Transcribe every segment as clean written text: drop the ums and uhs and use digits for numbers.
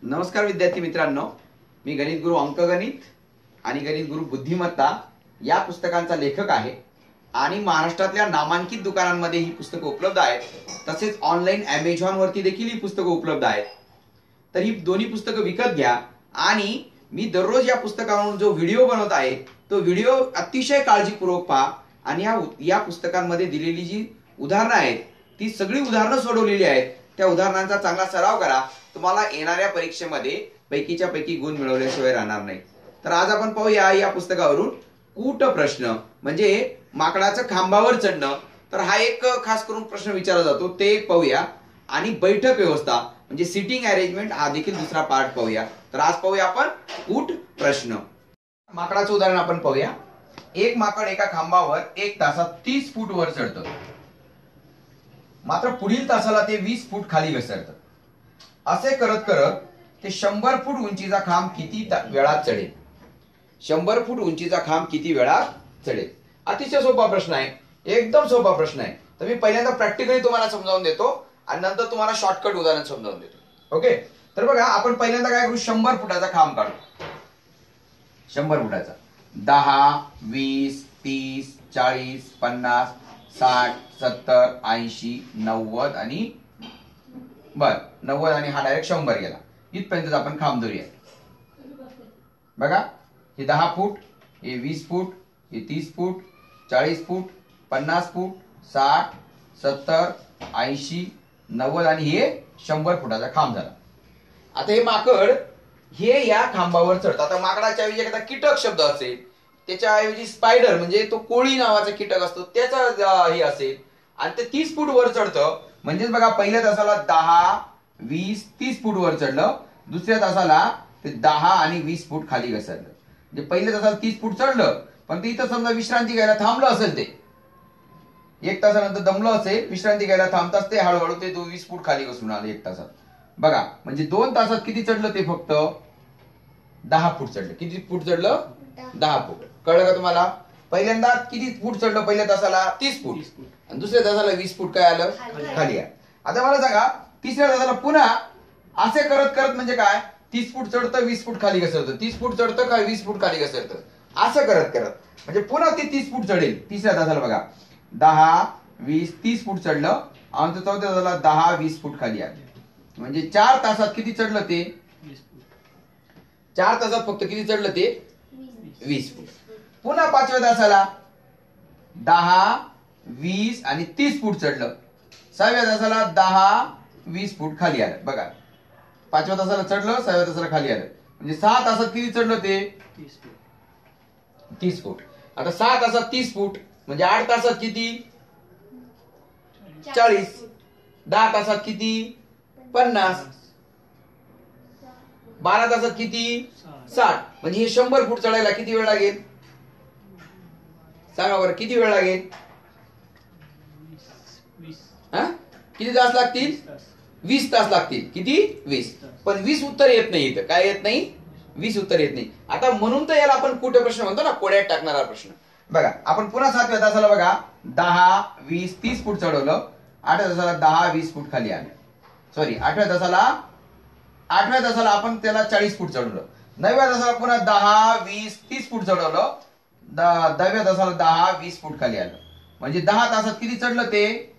नमस्कार विद्यार्थी मित्रांनो, मी गणित गुरु अंकगणित आणि गणित गुरु बुद्धिमत्ता या पुस्तकांचा लेखक आहे आणि महाराष्ट्रातल्या नामांकित दुकानांमध्ये ही पुस्तकं उपलब्ध आहेत. तसेच ऑनलाईन Amazon वरती देखील ही पुस्तकं उपलब्ध आहेत. तर ही दोन्ही पुस्तकं विकत घ्या आणि मी दररोज या पुस्तकावरून जो व्हिडिओ बनवत आहे तो व्हिडिओ अतिशय काळजीपूर्वक पहा आणि या पुस्तकांमध्ये दिलेली जी उदाहरणं आहेत ती सगळी उदाहरणं सोडवलेली आहेत. त्या उदाहरणांचा चांगला सराव करा. तुम्हाला येणाऱ्या परीक्षेमध्ये पैकीच्या पैकी गुण मिळवल्याशिवाय राहणार नाही. तर आज आपण पाहूया या पुस्तकावरून कूट प्रश्न म्हणजे माकडाचं खांबावर चढणं. तर हा एक खास करून प्रश्न विचारला जातो ते एक पाहूया आणि बैठक व्यवस्था म्हणजे सिटिंग अरेंजमेंट हा देखील दुसरा पार्ट पाहूया. तर आज पाहूया आपण कूट प्रश्न. माकडाचं उदाहरण आपण पाहूया. एक माकड एका खांबावर 1 तासात 30 फूट वर चढतं, मात्र पुढील तासाला ते 20 फूट खाली घसरतं. असे करत करत ते 100 फूट उंचीचा खांब किती वेळात चढेल? 100 फूट उंचीचा खांब किती वेळात चढेल? अतिशय सोपा प्रश्न आहे, एकदम सोपा प्रश्न आहे. तर मी पहिल्यांदा प्रॅक्टिकली तुम्हाला समजावून देतो आणि नंतर तुम्हाला शॉर्टकट उदाहरण समजावून देतो. ओके, तर बघा आपण पहिल्यांदा काय करू, 100 फुटाचा खांब काढू. 100 फुटाचा 10, 20, 30, 40, 50, 60, 70, 80, 90 आणि 90 आणि हा डायरेक्ट 100 गेला. इथपर्यंत आपण खांब धरूया. बघा हे 10 फूट, हे 20 फूट, हे 30 फूट, 40 फूट, 50 फूट, 60, 70, 80, 90 आणि हे 100 फुटाचा खांब झाला. आता हे माकड हे या खांबावर चढतं. आता माकडाच्या ऐवजी एखादा कीटक शब्द असेल, त्याच्याऐवजी स्पायडर म्हणजे तो कोळी नावाचा कीटक असतो त्याचा हे असेल आणि ते 30 फूट वर चढतं. म्हणजेच बघा पहिल्या तासाला 10, 20, 30 फूट वर चढलं, दुसऱ्या तासाला ते 10 आणि 20 फूट खाली घसरलं. म्हणजे पहिल्या तासाला 30 फूट चढलं पण ते इथं समजा विश्रांती घ्यायला थांबलं असेल, ते 1 तासानंतर दमलं असेल, विश्रांती घ्यायला थांबताच ते हळूहळू ते 20 फूट खाली घसरून आलं 1 तासात. बघा म्हणजे 2 तासात किती चढलं ते? फक्त 10 फूट चढलं. किती फूट चढलं? 10 फूट. कळलं का तुम्हाला? पहिल्यांदा किती फूट चढलं? पहिल्या तासाला 30 फूट आणि दुसऱ्या तासाला 20 फूट काय आलं? खाली आलं. आता मला सांगा तिसऱ्या तासाला पुन्हा असे करत करत म्हणजे काय, 30 फूट चढतं 20 फूट खाली घसरतं, 30 फूट चढतं काय 20 फूट खाली घसरतं, असं करत करत म्हणजे पुन्हा ते 30 फूट चढेल. तिसऱ्या तासाला बघा 10, 20, 30 फूट चढलं आणि चौथ्या तासाला 10, 20 फूट खाली आले. म्हणजे 4 तासात किती चढलं ते? 4 तासात फक्त किती चढलं ते? 20 फूट. पुन्हा 5व्या तासाला 10, 20 आणि 30 फूट चढलं. 6व्या तासाला 10, 20 फूट खाली आलं. बघा 5व्या तासाला चढलं, 6व्या तासाला खाली आलं. म्हणजे 6 तासात किती चढलं ते? 30 फूट. आता 6 तासात 30 फूट म्हणजे 8 तासात किती? 40. 10 तासात किती? 50. 12 तासात किती? 60. म्हणजे हे 100 फूट चढायला किती वेळ लागेल? सांगा बरं किती वेळ लागेल? किती तास लागतील? 20 तास लागतील. किती? 20. पण 20 उत्तर येत नाही इथं. काय येत नाही? 20 उत्तर येत नाही. आता म्हणून तर याला आपण कुठे प्रश्न म्हणतो ना, कोड्यात टाकणारा प्रश्न. बघा आपण पुन्हा 7व्या तासाला बघा 10, 20, 30 फूट चढवलं, 8व्या तासाला 10, 20 फूट खाली आले. सॉरी 8व्या तासाला आपण त्याला 40 फूट चढवलं. 9व्या तासाला पुन्हा 10, 20, 30 फूट चढवलं, 10व्या तासाला 10, 20 फूट खाली आलं. म्हणजे 10 तासात किती चढलं ते?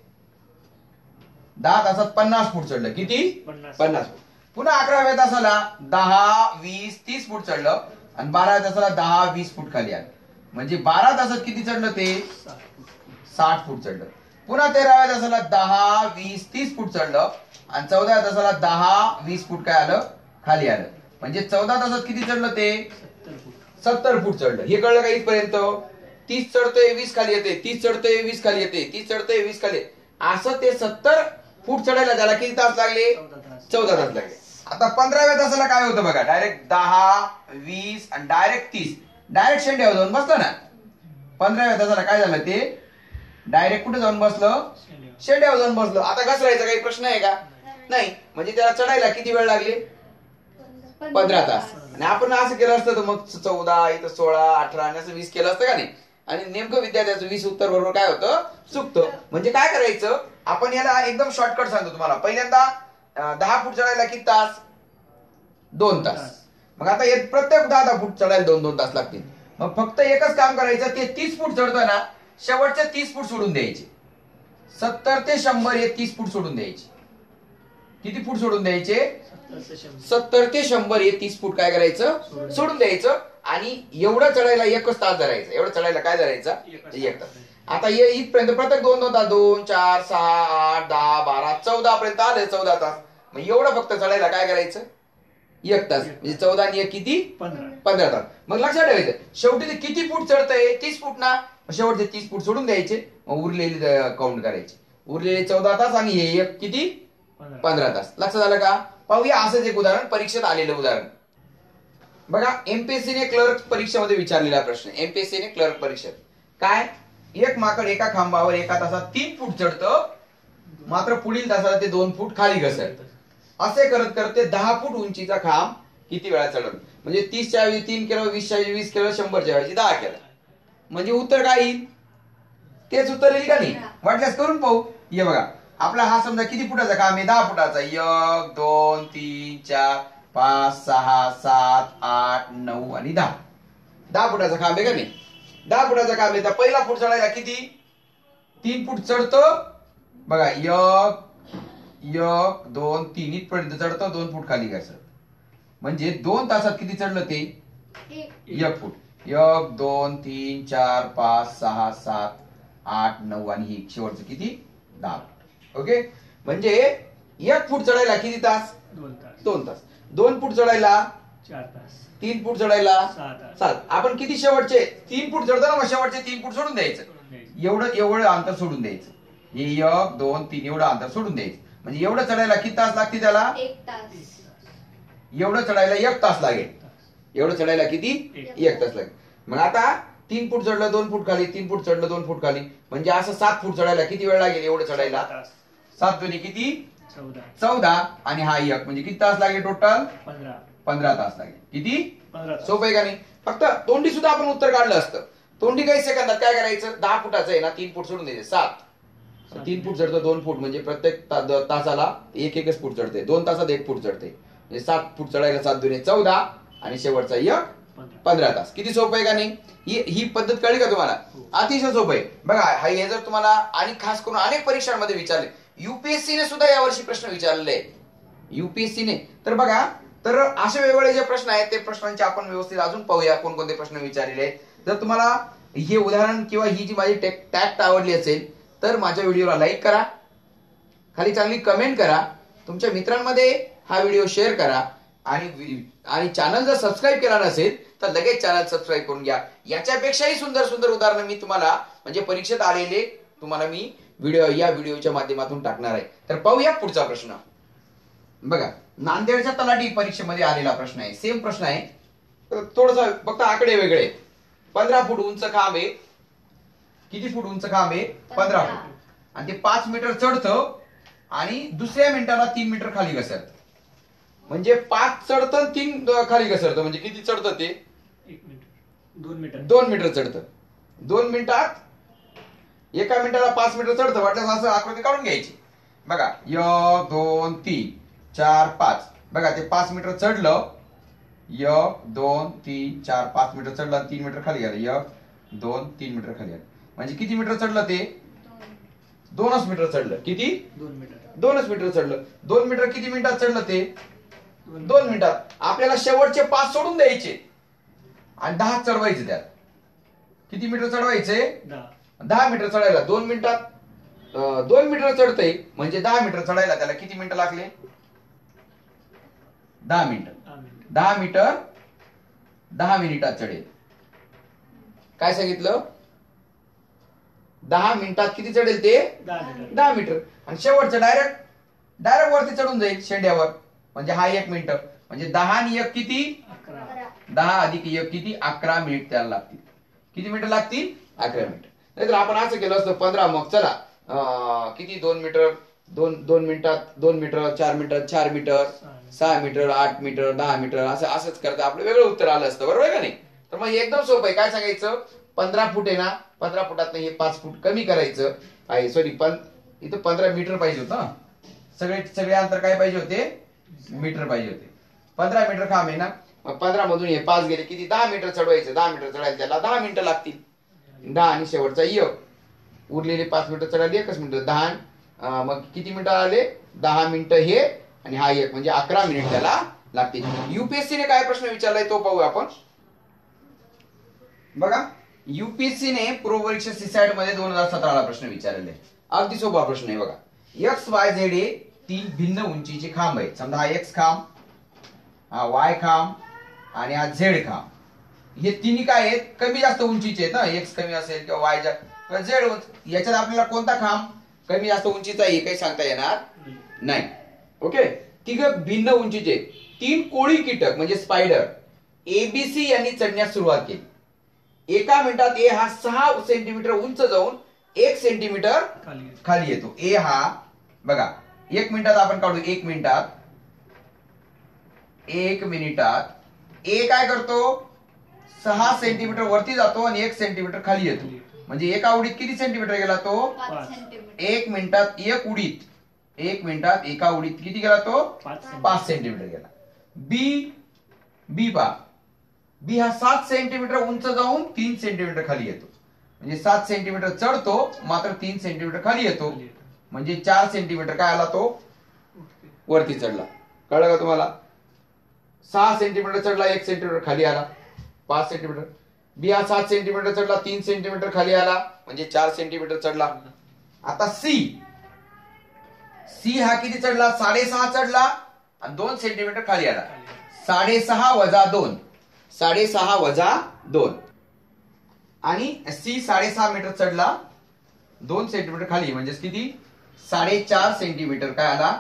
10 तासात 50 फूट चढलं. किती? 50 फूट. पुन्हा 11व्या तासाला 10, 20, 30 फूट चढलं आणि 12व्या तासाला 10, 20 फूट खाली आलं. म्हणजे 12 तासात किती चढलं ते? 60 फूट चढलं. पुन्हा 13व्या तासाला 10, 20, 30 फूट चढलं आणि 14व्या तासाला 10, 20 फूट काय आलं? खाली आलं. म्हणजे 14 तासात किती चढलं ते? 70 फूट चढलं. हे कळलं का इथपर्यंत? 30 चढतोय 20 खाली येते, 30 चढतोय 20 खाली येते, 30 चढतोय 20 खाली येते, असं ते 70 फूट चढायला त्याला किती तास लागले? 14 तास लागले. आता 15व्या तासाला काय होतं बघा, डायरेक्ट 10, 20 आणि डायरेक्ट 30 डायरेक्ट शेंड्यावर जाऊन बसलं ना. 15व्या तासाला काय झालं ते? डायरेक्ट कुठे जाऊन बसलं? शेंड्यावर जाऊन बसलं. आता घसरायचा काही प्रश्न आहे का? नाही. म्हणजे त्याला चढायला किती वेळ लागले? 15 तास. आणि आपण असं केलं असतं तर मग 14, इथं 16, 18 आणि असं 20 केलं असतं का नाही? आणि नेमकं विद्यार्थ्याचं 20 उत्तर बरोबर काय होतं? चुकतं. म्हणजे काय करायचं आपण याला एकदम शॉर्टकट सांगतो तुम्हाला. पहिल्यांदा 10 फूट चढायला किती तास? 2 तास. मग आता प्रत्येक 10 फूट चढायला 2-2 तास लागतील. मग फक्त एकच काम करायचं, ते 30 फूट चढतोय ना, शेवटचे 30 फूट सोडून द्यायचे. 70 ते 100 हे 30 फूट सोडून द्यायचे. किती फूट सोडून द्यायचे? 70 ते 100 हे 30 फूट काय करायचं? सोडून द्यायचं. आणि एवढं चढायला 1 तास धरायचं. एवढं चढायला काय धरायचं? 1 तास. आता इथपर्यंत प्रत्येक 2-2 तास, 2, 4, 6, 8, 10, 12, 14 पर्यंत आले 14 तास. मग एवढं फक्त चढायला काय करायचं? 1 तास. म्हणजे 14 आणि 1 किती? 15 तास. मग लक्षात ठेवायचं, शेवटी ते किती फूट चढतंय? 30 फूट ना. शेवटचे 30 फूट सोडून द्यायचे. मग उरलेले काउंट करायचे. उरलेले 14 तास आणि हे 1 किती? 15 तास. लक्षात आलं का? पाहूया असंच एक उदाहरण, परीक्षेत आलेलं उदाहरण. बघा, एमपीएससीने क्लर्क परीक्षेमध्ये विचारलेला प्रश्न. एमपीएससीने क्लर्क परीक्षेत काय? एक माकड एका खांबावर एका तासात 3 फूट चढतं, मात्र पुढील तासाला ते 2 फूट खाली घसरतं. असे करत करत ते 10 फूट उंचीचा खांब किती वेळा चढवलं? म्हणजे 30 च्या ऐवजी 3 केलं, 20 च्या ऐवजी 20 केलं, 100 च्या ऐवजी 10 केलं. म्हणजे उत्तर काय येईल? तेच उत्तर येईल का नाही? वाटल्यास करून पाहू. ये बघा, आपला हा समजा किती फुटाचा काम आहे? 10 फुटाचा. 1, 2, 3, 4, 5, 6, 7, 8, 9 आणि 10. 10 फुटाचा खांब आहे का नाही? 10 फुटाचा काम आहे. तर पहिला फूट चढायला किती? 3 फूट चढतो. बघा, 1, 2, 3 इथपर्यंत चढतो, 2 फूट खाली घसरत. म्हणजे 2 तासात किती चढलं ते? 1 फूट. 1, 2, 3, 4, 5, 6, 7, 8, 9 आणि ही शेवटचं किती? 10 फूट. ओके. म्हणजे 1 फूट चढायला किती तास? 2 तास. 2 फूट चढायला 4 तास. 3 फूट चढायला 6 तास. 7. आपण किती शेवटचे 3 फूट चढतो ना, मग शेवटचे 3 फूट सोडून द्यायचं. एवढं अंतर सोडून द्यायचं. हे 1, 2, 3 एवढं अंतर सोडून द्यायचं. म्हणजे एवढं चढायला किती तास लागतील त्याला? 1 तास. एवढं चढायला 1 तास लागेल. एवढं चढायला किती? 1 तास लागेल. मग आता 3 फूट चढलं, 2 फूट खाली, 3 फूट चढलं, 2 फूट खाली. म्हणजे असं 7 फूट चढायला किती वेळ लागेल? एवढं चढायला 7 दोन्ही किती? 14. आणि हा 1 म्हणजे किती तास लागेल टोटल? 15 तास लागेल. किती? 15. सोपं आहे का नाही? फक्त तोंडी सुद्धा आपण उत्तर काढलं असतं. तोंडी काही सेकंदात काय करायचं? 10 फुटाचं आहे ना, 3 फूट सोडून द्यायचे. 7. 3 फूट चढतं, 2 फूट म्हणजे प्रत्येक तासाला 1 फूट चढते. 2 तासात 1 फूट चढते. म्हणजे 7 फूट चढायला 7 दुने 14 आणि शेवटचा 1 15 तास. किती सोपं आहे का नाही? ही पद्धत कळली का तुम्हाला? अतिशय सोपं आहे. बघा, हे जर तुम्हाला आणि खास करून अनेक परीक्षांमध्ये विचारले, युपीएससीने सुद्धा यावर्षी प्रश्न विचारलेले आहेत. युपीएससीने तर बघा, तर असे वेगवेगळे जे प्रश्न आहेत ते प्रश्नांचे आपण व्यवस्थित अजून पाहूया कोणकोणते प्रश्न विचारलेले आहेत. जर तुम्हाला हे उदाहरण किंवा ही जी माझी टॅक्ट आवडली असेल तर माझ्या व्हिडिओला लाईक करा, खाली चांगली कमेंट करा, तुमच्या मित्रांमध्ये हा व्हिडिओ शेअर करा आणि चॅनल जर सबस्क्राईब केला नसेल तर लगेच चॅनल सबस्क्राईब करून घ्या. याच्यापेक्षाही सुंदर सुंदर उदाहरणं मी तुम्हाला म्हणजे परीक्षेत आलेले तुम्हाला मी या व्हिडिओच्या माध्यमातून टाकणार आहे. तर पाहूया पुढचा प्रश्न. बघा, नांदेडच्या तलाठी परीक्षेमध्ये आलेला प्रश्न आहे. सेम प्रश्न आहे, थोडासा फक्त आकडे वेगळे. 15 फूट उंच खांब आहे. किती फूट उंच खांब आहे? 15 फूट. आणि ते 5 मीटर चढतं आणि दुसऱ्या मिनिटाला 3 मीटर खाली घसरतं. म्हणजे 5 चढतं, 3 खाली घसरतं. म्हणजे किती चढतं ते? 1 मीटर. 2 मीटर. 2 मीटर चढतं. 2 मिनिटात 1 मिनिटाला 5 मीटर चढतं. वाटल्यास असं आकृती काढून घ्यायची. बघा, 1, 2, 3, 4, 5. बघा, ते 5 मीटर चढलं. 1, 2, 3, 4, 5 मीटर चढलं, 3 मीटर खाली गेलं. 1, 2, 3 मीटर खाली आलं. म्हणजे किती मीटर चढलं ते? 2च मीटर चढलं. किती? 2 मीटर. 2च मीटर चढलं. 2 मीटर किती मिनिटात चढलं ते? 2 मिनिटात. आपल्याला शेवटचे 5 सोडून द्यायचे आणि 10 चढवायचे. त्यात किती मीटर चढवायचे? 10 मीटर चढायला 2 मिनिटात 2 मीटर चढतंय. म्हणजे 10 मीटर चढायला त्याला किती मिनिटं लागले? 10 मिनिटं. 10 मीटर 10 मिनिटात चढेल. काय सांगितलं? 10 मिनिटात किती चढेल ते? 10 मीटर. आणि शेवटचं डायरेक्ट वरती चढून जाईल शेंड्यावर. म्हणजे हा 1 मिनिट. म्हणजे 10 आणि 1 किती? 10 अधिक 1 किती? 11 मिनिट त्याला लागतील. किती मिनिटं लागतील? 11 मिनिट. नाहीतर आपण असं केलं असतं 15. मग चला किती? 2 मीटर 2 मिनिटात 2 meter, 4 meter 4 meter, 6 meter, 8 meter, 10 meter असंच करता आपलं वेगळं उत्तर आलं असतं. बरोबर आहे का नाही? तर मग एकदम सोपं आहे. काय सांगायचं? 15 फूट आहे ना, 15 फुटात हे 5 फूट कमी करायचं आहे. सॉरी, इथं 15 मीटर पाहिजे होतं. सगळे अंतर काय पाहिजे होते? मीटर पाहिजे होते. 15 मीटर खांब आहे ना, मग 15 मधून हे 5 गेले किती, 10 मीटर चढवायचं. 10 मीटर चढायला त्याला 10 मिनिटं लागतील. 10 आणि शेवटचा उरलेले 5 मीटर चढायला 1 मिनिट. 10 मग किती मिनिटं आले, 10 मिनिटं हे आणि हा 1 म्हणजे 11 मिनिट त्याला लागतील. युपीएससी ने काय प्रश्न विचारलाय तो पाहू आपण. बघा, युपीएससी ने पूर्व परीक्षा सीसॅट मध्ये 2017 ला प्रश्न विचारलेले. अगदी सोपा प्रश्न आहे बघा. एक्स वाय झेड हे 3 भिन्न उंचीचे खांब आहेत. समजा हा एक्स खांब, हा वाय खांब आणि हा झेड खांब. हे तिन्ही काय आहेत, कमी जास्त उंचीचे आहेत ना. एक्स कमी असेल किंवा वाय किंवा झेड. याच्यात आपल्याला कोणता खांब कमी जास्त उंचीचा आहे काही सांगता येणार नाही. ओके, तिघ भिन्न उंचीचे 3 कोळी कीटक म्हणजे स्पायडर एबीसी यांनी चढण्यास सुरुवात केली. एका मिनिटात ए हा 6 सेंटीमीटर उंच जाऊन 1 सेंटीमीटर खाली येतो. ए हा बघा 1 मिनिटात आपण काढू. 1 मिनिटात ए काय करतो, 6 सेंटीमीटर वरती जातो आणि 1 सेंटीमीटर खाली येतो. म्हणजे एका उडीत किती सेंटीमीटर गेला तो, 1 मिनिटात 1 मिनिटात एका उडीत किती गेला तो, 5 सेंटीमीटर गेला. बी हा 7 सेंटीमीटर उंच जाऊन 3 सेंटीमीटर खाली येतो. म्हणजे 7 सेंटीमीटर चढतो मात्र 3 सेंटीमीटर खाली येतो. म्हणजे 4 सेंटीमीटर काय आला तो वरती चढला. कळलं का तुम्हाला. 6 सेंटीमीटर चढला, 1 सेंटीमीटर खाली आला, 5 सेंटीमीटर. बी हा 7 सेंटीमीटर चढला, 3 सेंटीमीटर खाली आला म्हणजे 4 सेंटीमीटर चढला. आता सी हा किती चढला, 6.5 चढला आणि 2 सेंटीमीटर खाली आला. 6.5 वजा 2 आणि सी 6.5 मीटर चढला, 2 सेंटीमीटर खाली म्हणजे किती, 4.5 सेंटीमीटर काय आला,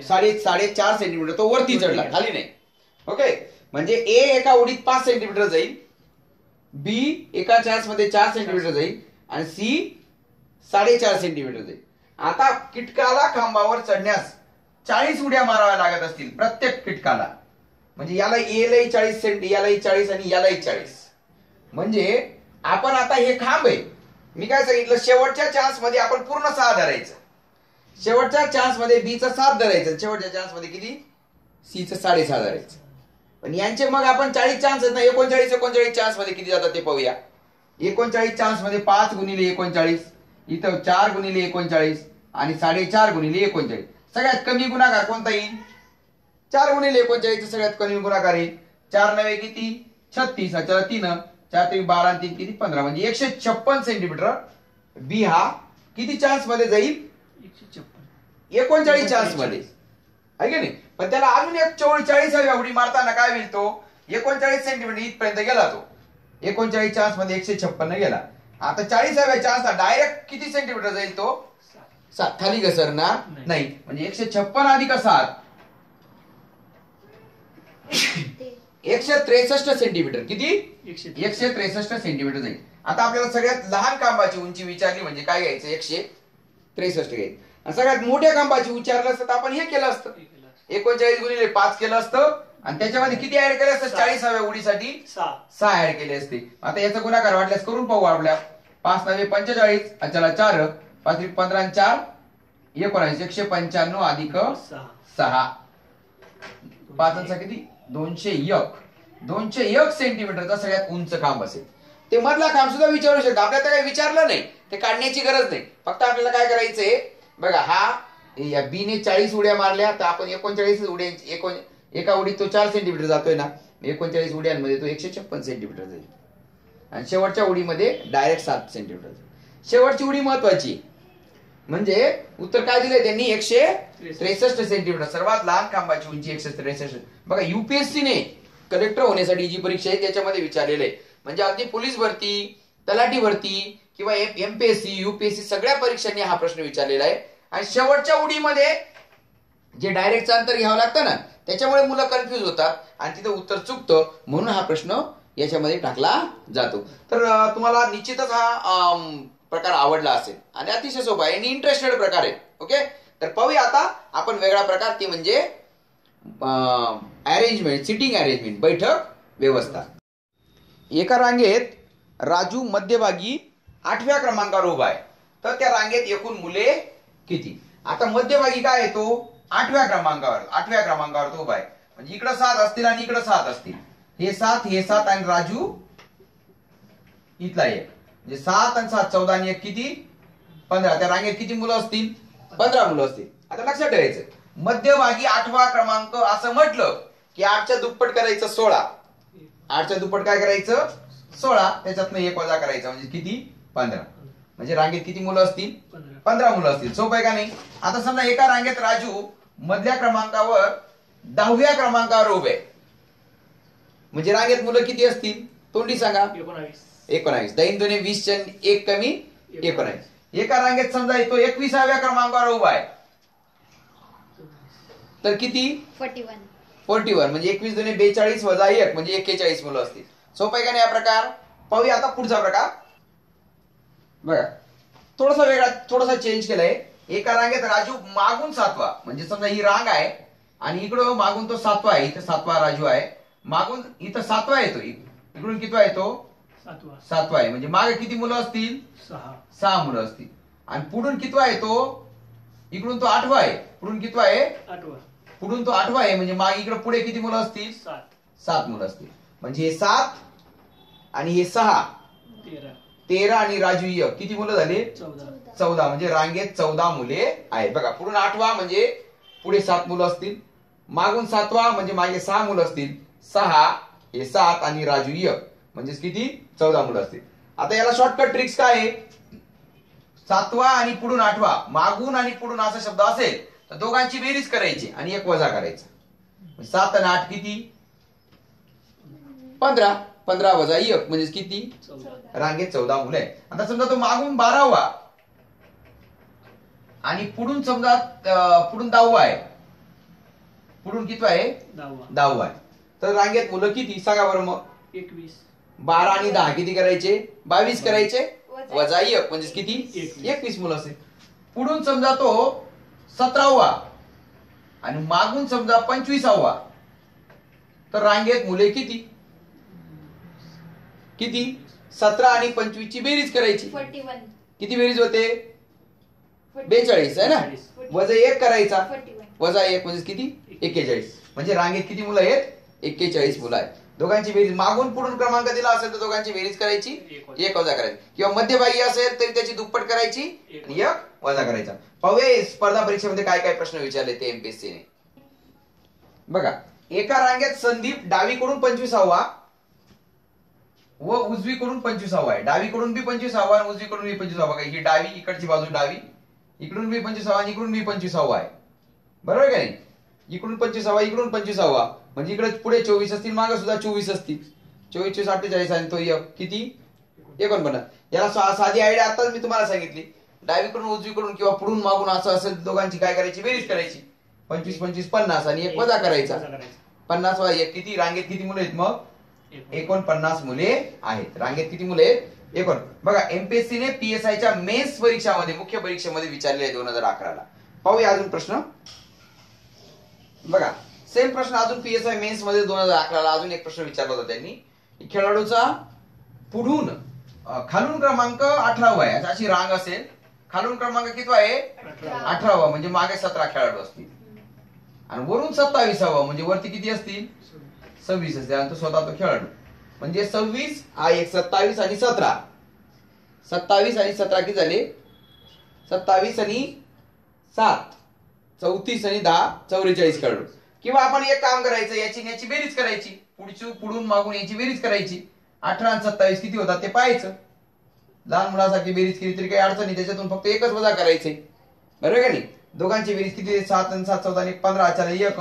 4.5 सेंटीमीटर तो वरती चढला, खाली नाही. ओके, म्हणजे ए एका उडीत 5 सेंटीमीटर जाईल, बी एका चान्स मध्ये 4 सेंटीमीटर जाईल आणि सी 4.5 सेंटीमीटर जाईल. आता कीटकाला खांबावर चढण्यास 40 उड्या माराव्या लागत असतील प्रत्येक कीटकाला. म्हणजे याला एलाही 40 सेंटी, यालाही 40 आणि यालाही 40. म्हणजे आपण आता हे खांब आहे, मी काय सांगितलं, शेवटच्या चान्स मध्ये आपण पूर्ण 6 धरायचं. शेवटच्या चान्स मध्ये बी चा 7 धरायचं, शेवटच्या चान्स मध्ये किती, सी चं 6.5 धरायचं. पण यांचे मग आपण 40 चान्स आहेत ना, 39 चान्स मध्ये किती जातात ते पाहूया. 39 चान्स मध्ये 5 गुणिले 39, इथं 4 गुणिले 39 आणि 4.5 गुणिले 39. सगळ्यात कमी गुणाकार कोणता येईल, 4 गुणिले 39 सगळ्यात कमी गुणाकार येईल. 4 नवे किती 36, चला 3, 4 3 12 आणि 3 किती 15, म्हणजे 156 सेंटीमीटर. बी हा किती चान्स मध्ये जाईल, 39 चान्स मध्ये आहे की नाही. पण त्याला अजून एक 44व्या उडी मारताना काय होईल, तो 39 सेंटीमीटर इथपर्यंत गेला. तो 39 चान्स मध्ये 156 गेला. आता 40व्या चान्सला डायरेक्ट किती सेंटीमीटर जाईल, तो 7 खाली घसरणार नाही. म्हणजे 156 अधिक 7 163 सेंटीमीटर, किती 163 सेंटीमीटर जाईल. आता आपल्याला सगळ्यात लहान खांबाची उंची विचारली म्हणजे काय घ्यायचं, 163 घ्यायचं. सगळ्यात मोठ्या खांबाची विचारलं असतं तर आपण हे केलं असतं, 39 गुणिले 5 केलं असतं आणि त्याच्यामध्ये किती ऍड केले असतं, 40व्या उडीसाठी 6 ऍड केले असते. आता याचा गुणाकार वाटल्यास करून पाहू. आपल्या 5 नवे 45, चला 4 5 15 आणि 4 19, 195 अधिक 6 5 किती 201 सेंटीमीटरचा सगळ्यात उंच खांब असेल. ते मधला खांब सुद्धा विचारू शकतो. आपल्याला काही विचारलं नाही, ते काढण्याची गरज नाही. फक्त आपल्याला काय करायचंय बघा, हा या बी ने 40 उड्या मारल्या तर आपण 39 उड्या, एका उडीत तो 4 सेंटीमीटर जातोय ना, 39 उड्यांमध्ये तो 156 सेंटीमीटर जाईल आणि शेवटच्या उडीमध्ये डायरेक्ट 7 सेंटीमीटर जाईल. शेवटची उडी महत्वाची, म्हणजे उत्तर काय दिलंय त्यांनी, 163 सेंटीमीटर. सर्वात लहान खांबाची उंची 163. बघा, युपीएससी ने कलेक्टर होण्यासाठी जी परीक्षा आहे त्याच्यामध्ये विचारलेलं आहे. म्हणजे अगदी पोलीस भरती, तलाठी भरती किंवा एमपीएससी, युपीएससी सगळ्या परीक्षांनी हा प्रश्न विचारलेला आहे. आणि शेवटच्या उडीमध्ये जे डायरेक्टचं अंतर घ्यावं लागतं ना, त्याच्यामुळे मुलं कन्फ्युज होतात आणि तिथं उत्तर चुकतं, म्हणून हा प्रश्न याच्यामध्ये टाकला जातो. तर तुम्हाला निश्चितच हा प्रकार आवडला असेल आणि अतिशय सोपा आहे आणि इंटरेस्टेड प्रकार आहे. ओके, तर पाहूया आता आपण वेगळा प्रकार, ते म्हणजे अरेंजमेंट, सिटिंग अरेंजमेंट, बैठक व्यवस्था. एका रांगेत राजू मध्यभागी 8व्या क्रमांकावर उभा आहे, तर त्या रांगेत एकूण मुले किती. आता मध्यभागी काय आहे, तो 8व्या क्रमांकावर तो उभा आहे. म्हणजे इकडं 7 असतील आणि इकडं 7 असतील. हे 7 आणि राजू इथला एक, म्हणजे 7 आणि 7 14 आणि 1 किती 15. त्या रांगेत किती मुलं असतील 15 मुलं असतील. आता लक्षात ठेवायचं मध्यभागी 8वा क्रमांक असं म्हटलं की 8च्या दुप्पट करायचं 16. 8च्या दुप्पट काय करायचं 16. त्याच्यातनं 1 वजा करायचं म्हणजे किती 15. म्हणजे रांगेत किती मुलं असतील 15 मुलं असतील. सोपं आहे का नाही. आता समजा एका रांगेत राजू मधल्या क्रमांकावर 10व्या क्रमांकावर उभे, म्हणजे रांगेत मुलं किती असतील तोंडी सांगा 19. 10 दुने 20 एक कमी 19. एका रांगेत समजा तो 21व्या क्रमांकावर उभा आहे तर किती 41 म्हणजे 21 दुने 42 वजा 1 म्हणजे 41 मुलं असतील. सोपं आहे का नाही हा प्रकार. पाहूया आता पुढचा प्रकार बघा. थोडासा वेगळा थोडासा चेंज केलाय. एका रांगेत राजू मागून 7वा, म्हणजे समजा ही रांग आहे आणि इकडं मागून तो 7वा आहे. इथं 7वा राजू आहे, मागून इथं 7वा येतो, इकडून किती आहे तो 7वा आहे. म्हणजे मागे किती मुलं असतील 6 मुलं असतील. आणि पुढून किती आहे तो इकडून तो 8वा आहे, पुढून किती आहे 8वा, पुढून तो 8वा आहे. म्हणजे मागे इकडे पुढे किती मुलं असतील 7 मुलं असतील. म्हणजे हे 7 आणि हे 6 13 आणि राजू 1 किती मुलं झाले 14. म्हणजे रांगेत 14 मुले आहेत. बघा पुढून 8वा म्हणजे पुढे 7 मुलं असतील, मागून 7वा म्हणजे मागे 6 मुलं असतील. 6 हे 7 आणि राजू 1 म्हणजे किती 14 मुलं असतील. आता याला शॉर्टकट ट्रिक्स काय आहे. 7वा आणि पुढून 8वा, मागून आणि पुढून असा शब्द असेल तर दोघांची बेरीज करायची आणि 1 वजा करायचा. 7 आणि 8 किती 15. 15 वजा 1 म्हणजे किती रांगेत 14 मुलं आहे. आता समजा तो मागून 12वा आणि पुढून समजा पुढून 10वा आहे, पुढून किती आहे 10वा आहे. तर रांगेत मुलं किती सांगा बरं मग 21. 12 आणि 10 किती करायचे 22 करायचे वजा 1 म्हणजे किती 21 मुलं असेल. पुढून समजा तो 17वा आणि मागून समजा 25वा, तर रांगेत मुले किती 17 आणि 25 ची बेरीज करायची. 41. किती बेरीज होते 42 आहे ना. वजा 1 करायचा, वजा 1 म्हणजे किती 41. म्हणजे रांगेत किती मुलं आहेत 41 मुलं आहेत. दोघांची बेरीज मागून पुढून क्रमांक दिला असेल तर दोघांची बेरीज करायची 1 वजा करायची, किंवा मध्यभागी असेल तरी त्याची दुप्पट करायची आणि 1 वजा करायचा. पाहूया स्पर्धा परीक्षेमध्ये काय काय प्रश्न विचारले ते एमपीएससीने. बघा एका रांगेत संदीप डावीकडून 25वा व उजवीकडून 25वा आहे. डावीकडून बी 25वा आणि उजवीकडून बी 25वा. ही डावी इकडची बाजू डावी, इकडून बी 25वा आणि इकडून बी 25वा आहे. बरोबर का नाही. इकडून 25वा इकडून 25वा म्हणजे इकडे पुढे 24 असतील, मागे सुद्धा 24 असतील. 24 48 आणि तो 1 किती 49. याला साधी आयडिया आताच मी तुम्हाला सांगितली. डावीकडून उजवीकडून किंवा पुढून मागून असं असेल दोघांची काय करायची बेरीज करायची. 25 25 50 आणि 1 वजा करायचा. 50 वा 1 किती रांगेत किती मुले आहेत मग 49 मुले आहेत. रांगेत किती मुले आहेत 49. बघा एमपीएससी ने पीएसआयच्या मेन्स परीक्षामध्ये मुख्य परीक्षेमध्ये विचारले 2011ला. पाहूया अजून प्रश्न. बघा सेम प्रश्न अजून पीएसआय मेन्स मध्ये 2011ला अजून एक प्रश्न विचारला होता त्यांनी. खेळाडूचा पुढून खालून क्रमांक 18वा आहे अशी रांग असेल. खालून क्रमांक किती आहे 18वा म्हणजे मागे 17 खेळाडू असतील आणि वरून 27वा म्हणजे वरती किती असतील 26 असतील आणि तो स्वतः तो खेळाडू. म्हणजे 26 हा एक 27 आणि 17, 27 आणि 17 किती झाले 27 आणि 7 34 आणि 10 44 खेळाडू. किंवा आपण एक काम करायचं याची बेरीज करायची. पुढून मागून याची बेरीज करायची. 18 आणि 27 किती होतात ते पाहायचं. लहान मुलासाठी बेरीज केली तरी काही अडचण नाही, त्याच्यातून फक्त एकच वजा करायचे. बरोबर का नाही. दोघांची बेरीज किती 7 आणि 7 14 आणि 15 4 1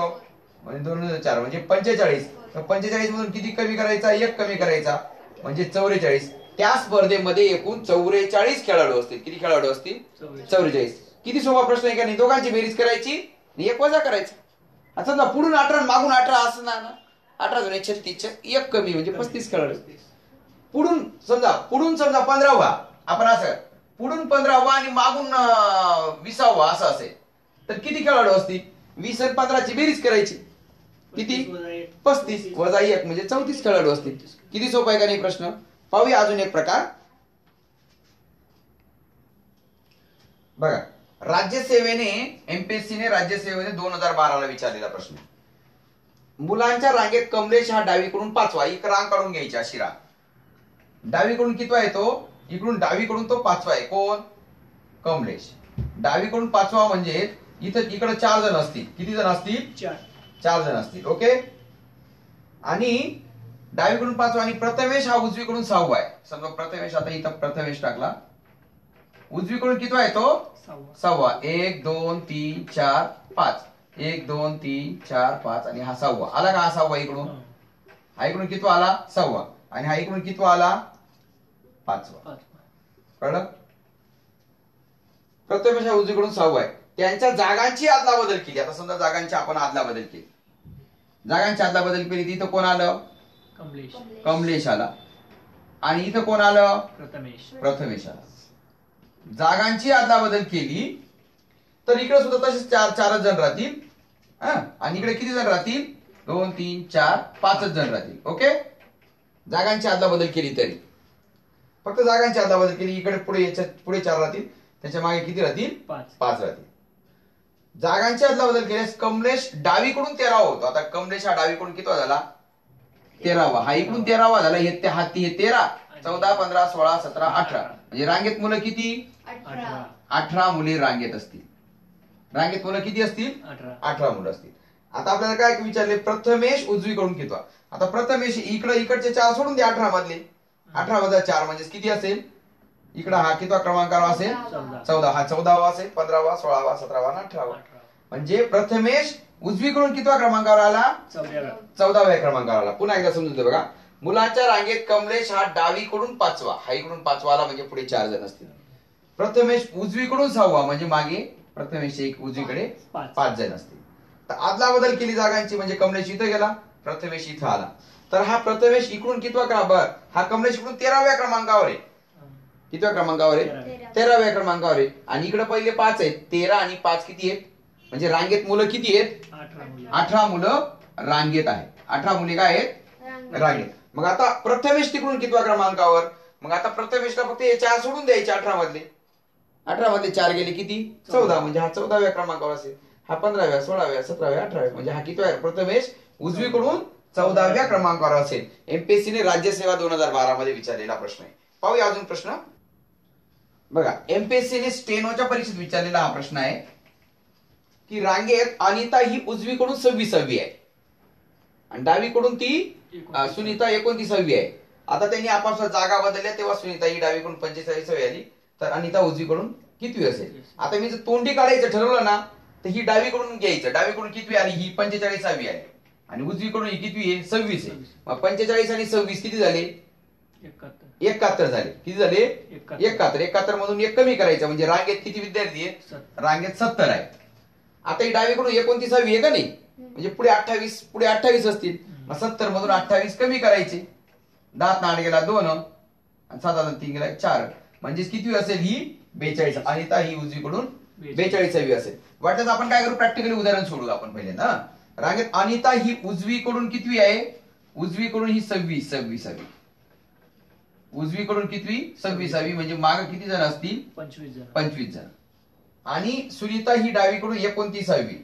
म्हणजे 2 4 म्हणजे 45. तर 45 मधून किती कमी करायचा 1 कमी करायचा म्हणजे 44. त्या स्पर्धेमध्ये एकूण 44 खेळाडू असतील. किती खेळाडू असतील 44. किती सोपा प्रश्न आहे का नाही. दोघांची बेरीज करायची आणि 1 वजा करायचा. आता समजा पुढून 18 मागून 18 असं ना 18 जुने 36 1 कमी म्हणजे 35 खेळाडू. पुढून समजा 15वा आपण असं पुढून 15वा आणि मागून 20वा असं असेल तर किती खेळाडू असतील 20 आणि 15 ची बेरीज करायची. किती 35 वजा 1 म्हणजे 34 खेळाडू असतील. किती सोपा आहे का नाही प्रश्न. पाहूया अजून एक प्रकार. बघा राज्यसेवेने एमपीएससी ने राज्यसेवेने 2012ला विचारलेला प्रश्न. मुलांच्या रांगेत कमलेश हा डावीकडून 5वा, एक रांग काढून घ्यायची अशी रांग. डावीकडून कितवा येतो? इकडून डावीकडून तो 5वा आहे. कोण? कमलेश. डावीकडून 5वा म्हणजे इथं इकडे 4 जण असतील. किती जण असतील? 4 जण असतील. ओके. आणि डावीकडून 5वा आणि प्रथमेश हा उजवीकडून 6वा आहे. समजा प्रथमेश, आता इथं प्रथमेश टाकला. उजवीकडून कितवा येतो? 6वा. 1 2 3 4 5. 1 2 3 4 5 आणि हा 6वा आला का? हा 6वा इकडून. हा इकडून कितवा आला? 6वा. आणि हा इकडून कितवा आला? 5वा. कळलं? प्रथमेश हा उजवीकडून 6वा आहे. त्यांच्या जागांची आदला बदल केली. आता समजा जागांची आपण आदला बदल केली. जागांची आदला बदल केली. इथं कोण आलं? कमलेश आला. आणि इथं कोण आलं? प्रथमेश आला. जागांची आदला बदल केली तर इकडे सुद्धा तसेच 4 जण राहतील. आणि इकडे किती जण राहतील? 2 3 4 5 जण राहतील. ओके. जागांची आदला बदल केली तरी फक्त जागांची आदला बदल केली. इकडे पुढे 4 राहतील. त्याच्या मागे किती राहतील? 5 राहतील. जागांची आदला बदल केल्यास कमलेश डावीकडून 13वा होतो. आता कमलेश हा डावीकडून कितवा झाला? 13वा. हा इकडून 13वा झाला. हे हाती हे 13, 14 15 16 17 18. म्हणजे रांगेत मुलं किती? 18 मुले रांगेत असतील. रांगेत मुलं किती असतील? 18 मुलं असतील. आता आपल्याला काय विचारले? प्रथमेश उजवीकडून कितवा? आता प्रथमेश इकडचे 4 सोडून द्या. 18 मधले 18 वजा 4 म्हणजे किती असेल? इकडे हा कितवा क्रमांकावर असेल? 14. हा 14वा असेल. 15वा 16वा 17वा 18वा. म्हणजे प्रथमेश उजवीकडून कितवा क्रमांकावर आला? 14व्या क्रमांकावर आला. पुन्हा एकदा समजून बघा. मुलांच्या रांगेत कमलेश हा डावीकडून 5वा, हा इकडून 5वा आला म्हणजे पुढे 4 जण असतील. प्रथमेश उजवीकडून 6वा म्हणजे मागे प्रथमेश एक उजवीकडे 5 जण असतील. तर आदला बदल केली जागांची म्हणजे कमलेश इथं गेला, प्रथमेश इथं आला. तर हा प्रथमेश इकडून कितवा क्रमांक? हा कमलेश इकडून 13व्या क्रमांकावर आहे. कितव्या क्रमांकावर आहे? 13व्या क्रमांकावर आहे. आणि इकडे पहिले 5 आहेत. 13 आणि 5 किती आहेत? म्हणजे रांगेत मुलं किती आहेत? 18 मुलं रांगेत आहेत. 18 मुले काय आहेत? रांगेत. मग आता प्रथमेश तिकडून कितव्या क्रमांकावर? मग आता प्रथमेशला फक्त हे 4 सोडून द्यायचे. 18 मधले 4 गेले किती? 14. म्हणजे हा 14व्या क्रमांकावर असेल. हा 15व्या 16व्या 17व्या 18व्या म्हणजे हा कितव्या? प्रथमेश उजवीकडून 14व्या क्रमांकावर असेल. एमपीएससीने राज्यसेवा 2012 मध्ये विचारलेला प्रश्न आहे. पाहूया अजून प्रश्न. बघा, एमपीएससीने स्टेनोच्या परीक्षेत विचारलेला हा प्रश्न आहे की रांगेत अनिता ही उजवीकडून 26वी आहे आणि डावीकडून ती सुनीता 29वी आहे. आता त्यांनी आपापसात जागा बदलल्या तेव्हा सुनीता ही डावीकडून 45वी आली तर अनिता उजवीकडून कितवी असेल? आता मी जर तोंडी काढायचं ठरवलं ना तर ही डावीकडून घ्यायचं. डावीकडून कितवी आली? ही 45वी आली आणि उजवीकडून ही कितवी आहे? 26 आहे. मग 45 आणि 26 किती झाले? 71 झाले. किती झाले? 71. 71 मधून 1 कमी करायचं म्हणजे रांगेत किती विद्यार्थी आहेत? रांगेत 70 आहेत. आता ही डावीकडून 29वी आहे का नाही? म्हणजे पुढे 28 असतील. मग 70 मधून 28 कमी करायचे. 10 8 गेला 2 आणि 7 3 गेला 4 म्हणजे किती असेल? ही 42. अनिता ही उजवीकडून 42वी असेल. वाटल्यास आपण काय करू? प्रॅक्टिकली उदाहरण सोडू आपण पहिल्यांदा. रांगेत अनिता ही उजवीकडून कितवी आहे? उजवीकडून ही 26वी. उजवीकडून कितवी? 26वी म्हणजे मागे किती जण असतील? 25 जण. आणि सुनीता ही डावीकडून 29वी.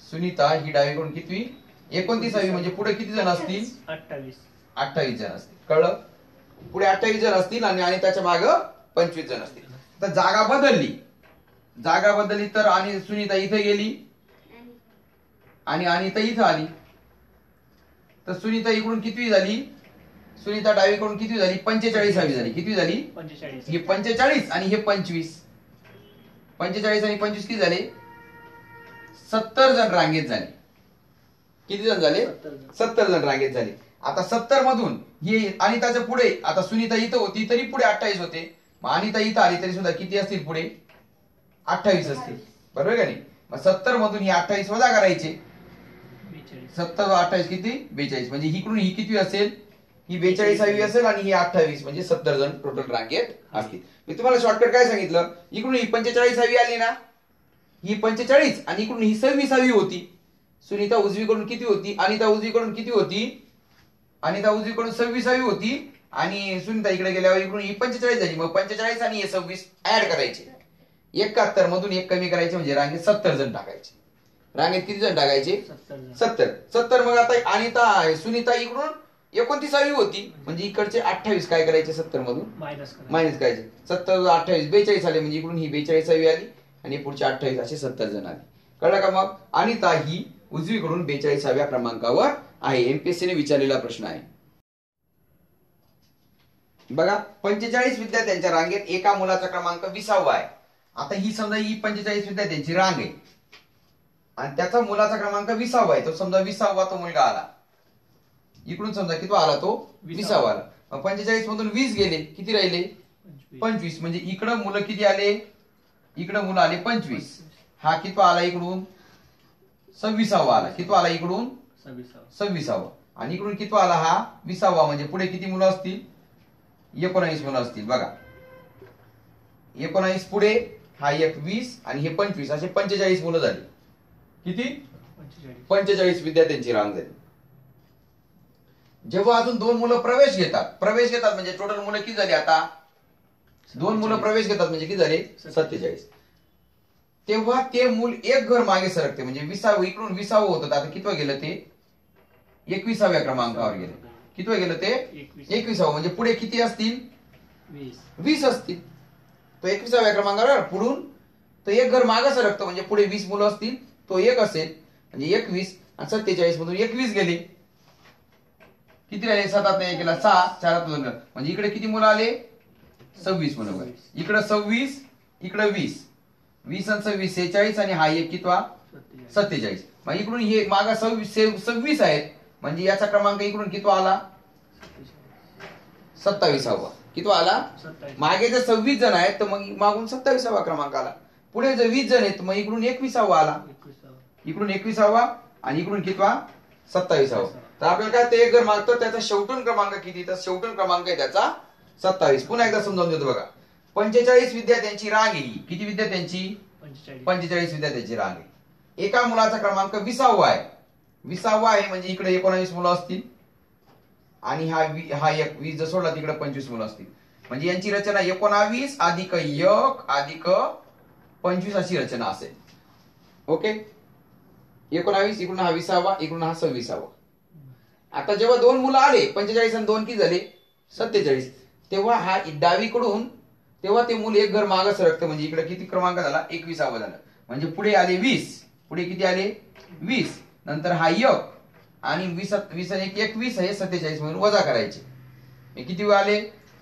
सुनीता ही डावीकडून कितवी? 29वी म्हणजे पुढे किती जण असतील? 28 जण असतील. कळलं? पुढे 28 जण असतील आणि अनिताच्या मागे 25 जण असतील. तर जागा बदलली तर आणि सुनीता इथे गेली आणि अनिता इथं आली तर सुनीता इकडून कितवी झाली? सुनीता डावीकडून किती झाली? 45वी झाली. किती झाली? 45. हे 45 आणि हे 25. 45 आणि 25 किती झाले? 70 जण रांगेत झाले. किती जण झाले? 70 जण रांगेत झाले. आता 70 मधून ही अनिताच्या पुढे आता सुनीता इथं होती तरी पुढे 28 होते. मग अनिता इथं आली तरी सुद्धा किती असतील पुढे? 28 असतील. बरोबर का नाही? मग 70 मधून ही 28 वजा करायचे. 70 व 28 किती? 42. म्हणजे इकडून ही किती असेल? ही 42वी असेल आणि ही 28 म्हणजे 70 जण टोटल रांगेत असतील. मी तुम्हाला शॉर्टकट काय सांगितलं? इकडून ही 45वी आली ना, ही 45 आणि इकडून ही 26वी होती. सुनीता उजवीकडून किती होती? अनिता उजवीकडून किती होती? अनिता उजवीकडून 26वी होती आणि सुनीता इकडे गेल्यावर इकडून ही 45 झाली. मग 45 आणि हे 26 ऍड करायचे. 71 मधून 1 कमी करायचे म्हणजे रांगेत 70 जण टाकायचे. रांगेत किती जण टाकायचे? 70 70. मग आता अनिता सुनीता इकडून 29वी होती, म्हणजे इकडचे 28 काय करायचे 70 मधून मायनस करायचे. 70 28 42 आले, म्हणजे इकडून ही 42वी आली आणि पुढचे 28 असे 70 जण आले. कळलं का? मग अनिता ही उजवीकडून 42व्या क्रमांकावर आहे. एमपीएससी ने विचारलेला प्रश्न आहे. बघा 45 विद्यार्थ्यांच्या रांगेत एका मुलाचा क्रमांक 20वा आहे. आता ही समजा ही 45 विद्यार्थ्यांची रांग आहे आणि त्याचा मुलाचा क्रमांक 20वा आहे. तो समजा 20वा तो मुलगा आला, इकडून समजा किती आला? तो 20वा आला. मग 45 मधून 20 गेले, किती राहिले? 25. म्हणजे इकडं मुलं किती आले? इकडं मुलं आले 25. हा किती आला? इकडून 26वा आला. किती आला? इकडून 26वा. आणि इकडून किती आला? हा 20वा. म्हणजे पुढे किती मुलं असतील? 19 मुलं असतील. बघा 19 पुढे हा 20 आणि हे 25 असे 45 मुलं झाली. किती? 45 विद्यार्थ्यांची रांग झाली. जेव्हा अजून 2 मुलं प्रवेश घेतात म्हणजे टोटल मुलं किती झाली? आता 2 मुलं प्रवेश घेतात म्हणजे किती झाले? 47. तेव्हा ते मूल एक घर मागे सरकते, म्हणजे 20वा इकडून 20वा होतं, आता कितवं गेलं ते? 21व्या क्रमांकावर गेलं. कितवं गेलं ते? 21वा. म्हणजे पुढे किती असतील? 20 असतील. तो 21व्या क्रमांकावर पुढून तो एक घर मागे सरकतो, म्हणजे पुढे 20 मुलं असतील, तो एक असेल, म्हणजे 21 आणि 47 मधून 21 गेले. किती राहिले? 7 नाही केला 6 4 म्हणजे इकडे किती मुलं आले? 26 मुलं. इकडे 26 इकडे 20 20 आणि 26 46 आणि हा एक कितवा? 47. मग इकडून हे मागा 26 आहेत, म्हणजे याचा क्रमांक इकडून कितवा आला? 27वा. कितवा आला? मागे जर 26 जण आहेत तर मग मागून 27वा क्रमांक आला. पुढे जर 20 जण आहेत मग इकडून 21वा आला. इकडून 21वा आणि इकडून कितवा? 27वा. तर आपल्याला काय ते एक घर मागतो, त्याचा शेवटून क्रमांक किती? तर शेवटून क्रमांक आहे त्याचा 27. पुन्हा एकदा समजावून देतो बघा. 45 विद्यार्थ्यांची रांग आहे. किती विद्यार्थ्यांची? 45 विद्यार्थ्यांची रांग आहे. एका मुलाचा क्रमांक 20वा आहे. 20वा आहे म्हणजे इकडे 19 मुलं असतील आणि हा एक 20 जर सोडला तिकडे 25 मुलं असतील. म्हणजे यांची रचना 19 अधिक 1 अधिक 25 अशी रचना असेल. ओके. 19 इकडून हा 20वा, इकडून हा 26वा. आता जेव्हा 2 मुलं आले 45 आणि 2 किती झाले? 47. तेव्हा हा डावीकडून तेव्हा ते मूल एक घर मागे सरकतं, म्हणजे इकडे किती क्रमांक झाला? 21वा झाला. म्हणजे पुढे आले 20. पुढे किती आले? 20. नंतर हा 1 आणि 20 आणि 21 हे 47 म्हणून वजा करायचे. किती वेळ आले?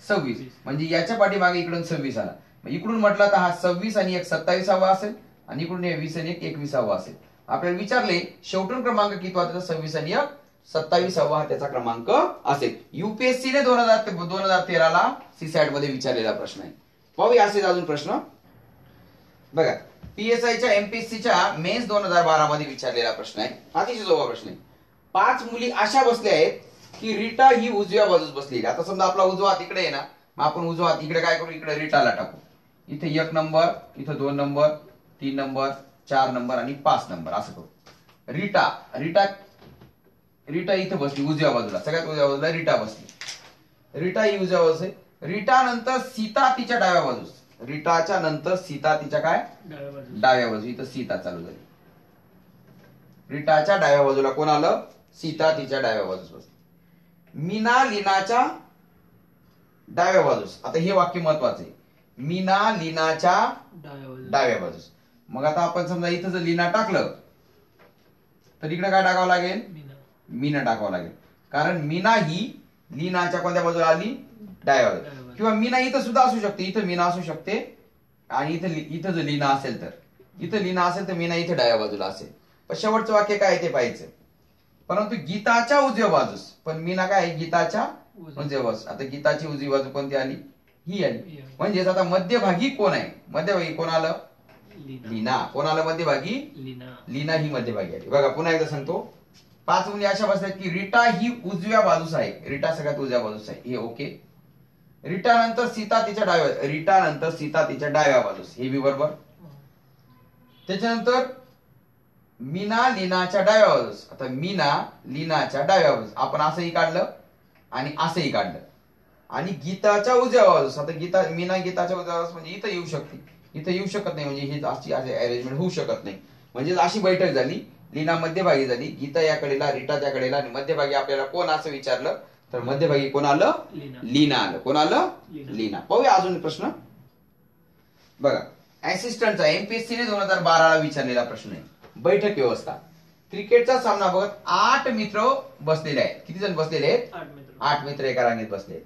26. म्हणजे याच्या पाठीमागे इकडून 26 आला. इकडून म्हटलं तर हा 26 आणि 1 27वा असेल आणि इकडून 20 आणि 1 21वा असेल. आपल्याला विचारले शेवटून क्रमांक किती होता? 26 आणि 1 27वा हा त्याचा क्रमांक असेल. युपीएससी ने 2013 ला सीसॅट मध्ये विचारलेला प्रश्न आहे. पाहूया असेच अजून प्रश्न. बघा पीएसआयच्या एमपीएससीच्या मेन्स 2012 मध्ये विचारलेला प्रश्न आहे. अतिशय सोपा प्रश्न आहे. 5 मुली अशा बसल्या आहेत की रीटा ही उजव्या बाजूस बसली. आता समजा आपला उजवा हात इकडे आहे ना, मग आपण उजवा हात इकडे काय करू? इकडे रीटाला टाकू. इथे 1 नंबर, इथे 2 नंबर, 3 नंबर, 4 नंबर आणि 5 नंबर असं करू. रीटा इथे बसली उजव्या बाजूला, सगळ्यात उजव्या बाजूला रीटा बसली. रीटा ही उजव्या बाजूस आहे. रीटा नंतर सीता तिच्या डाव्या बाजूस. रीटाच्या नंतर सीता तिच्या काय? डाव्या बाजू. इथं सीता चालू झाली. रीटाच्या डाव्या बाजूला कोण आलं? सीता तिच्या डाव्या बाजूस बसली. मीना लीनाच्या डाव्या बाजूस. आता हे वाक्य महत्वाचं आहे. मीना लीनाच्या डाव्या बाजूस. मग आता आपण समजा इथं जर लीना टाकलं तर इकडे काय टाकावं लागेल? मीना टाकावं लागेल. कारण मीना ही लीनाच्या कोणत्या बाजूला आली? डाव्या बाजूला. किंवा मीना इथं सुद्धा असू शकते. इथं मीना असू शकते आणि इथं जर लीना असेल तर इथं लीना असेल तर मीना इथे डाव्या बाजूला असेल. पण शेवटचं वाक्य काय ते पाहायचं. परंतु गीताच्या उजव्या बाजूस. पण मीना काय आहे? गीताच्या उजव्या बाजूस. आता गीताची उजवी बाजू कोणती आली? ही आली. म्हणजेच आता मध्यभागी कोण आहे? मध्यभागी कोण आलं? लीना. कोण आलं मध्यभागी? लीना ही मध्यभागी आली. बघा पुन्हा एकदा सांगतो. 5 मुली अशा बसल्यात की रीटा ही उजव्या बाजूस आहे. रीटा सगळ्यात उजव्या बाजूस आहे. हे ओके. रीटा नंतर सीता तिच्या डाव्या बाजूस. हे बी बरोबर. त्याच्यानंतर मीना लीनाच्या डाव्या बाजूस. आता मीना लीनाच्या डाव्या बाजूस आपण असंही काढलं आणि असंही काढलं. आणि गीताच्या उजव्या बाजूस. आता मीना गीताच्या उजव्या बाजूस म्हणजे इथं येऊ शकते. इथं येऊ शकत नाही, म्हणजे ही अशी अरेंजमेंट होऊ शकत नाही. म्हणजे अशी बैठक झाली, लीना मध्यभागी झाली, गीता या कडेला, रीटा त्या कडेला, आणि मध्यभागी आपल्याला कोण असं विचारलं तर मध्यभागी कोण आलं? लीना आलं. कोण आलं? लीना. पाहूया अजून प्रश्न. बघा, असिस्टंटचा एमपीएससीने 2012 ला विचारलेला प्रश्न आहे. बैठक व्यवस्था. क्रिकेटचा सामना बघत 8 मित्र बसलेले आहेत. किती जण बसलेले आहेत? 8 मित्र एका रांगेत बसले.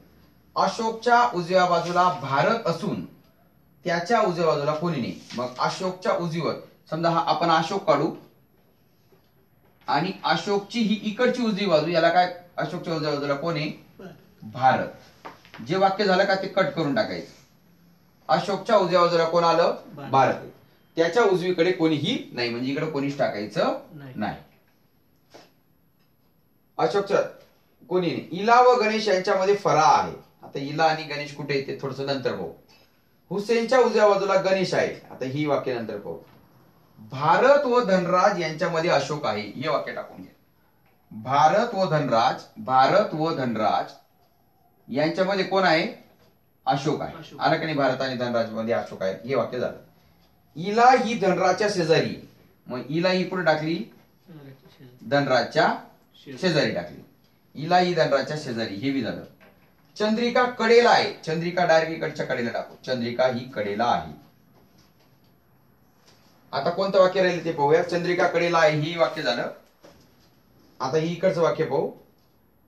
अशोकच्या उजव्या बाजूला भारत असून त्याच्या उजव्या बाजूला कोणी नाही. मग अशोकच्या उजवीवर समजा हा आपण अशोक काढू आणि अशोकची ही इकडची उजवी बाजू, याला काय अशोकच्या उजव्या बाजूला कोण आहे? भारत. जे वाक्य झालं का ते कट करून टाकायचं. अशोकच्या उजव्या बाजूला कोण आलं? भारत. त्याच्या उजवीकडे कोणीही नाही, म्हणजे इकडे कोणीच टाकायचं नाही. अशोकच्या कोणी नाही. इला व गणेश यांच्यामध्ये फराळ आहे. आता इला आणि गणेश कुठे येते थोडस नंतर पाहू. हुसेनच्या उजव्या बाजूला गणेश आहे. आता ही वाक्य नंतर पाहू. भारत व धनराज यांच्यामध्ये अशोक आहे. हे वाक्य टाकून घ्या. भारत व धनराज यांच्यामध्ये कोण आहे? अशोक आहे. आलं का नाही? भारत आणि धनराज मध्ये अशोक आहे. हे वाक्य झालं. इला ही धनराजच्या शेजारी. मग इला ही कुठे टाकली? धनराजच्या शेजारी टाकली. इला ही धनराजच्या शेजारी. हे बी झालं. चंद्रिका कडेला आहे. चंद्रिका डायरेक्ट इकडच्या कडेला टाकू. चंद्रिका ही कडेला आहे. आता कोणतं वाक्य राहिले ते पाहूया. चंद्रिका कडेला आहे ही वाक्य झालं. आता ही इकडचं वाक्य पाहू.